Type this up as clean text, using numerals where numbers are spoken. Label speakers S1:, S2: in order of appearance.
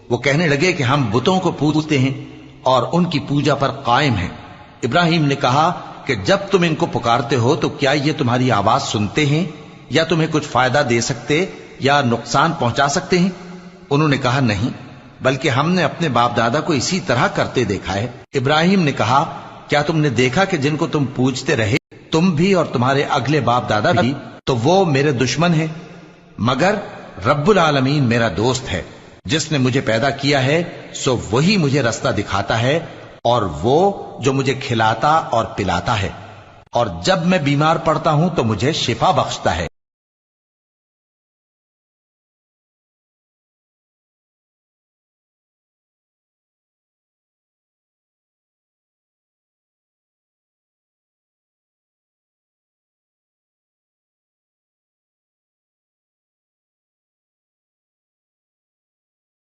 S1: وہ کہنے لگے کہ ہم بتوں کو پوجتے ہیں اور ان کی پوجا پر قائم ہیں۔ ابراہیم نے کہا کہ جب تم ان کو پکارتے ہو تو کیا یہ تمہاری آواز سنتے ہیں یا تمہیں کچھ فائدہ دے سکتے یا نقصان پہنچا سکتے ہیں؟ انہوں نے کہا نہیں، بلکہ ہم نے اپنے باپ دادا کو اسی طرح کرتے دیکھا ہے۔ ابراہیم نے کہا کیا تم نے دیکھا کہ جن کو تم پوجتے رہے تم بھی اور تمہارے اگلے باپ دادا بھی، تو وہ میرے دشمن ہیں، مگر رب العالمین میرا دوست ہے۔ جس نے مجھے پیدا کیا ہے سو وہی مجھے رستہ دکھاتا ہے، اور وہ جو مجھے کھلاتا اور پلاتا ہے، اور جب میں بیمار پڑتا ہوں تو مجھے شفا بخشتا ہے۔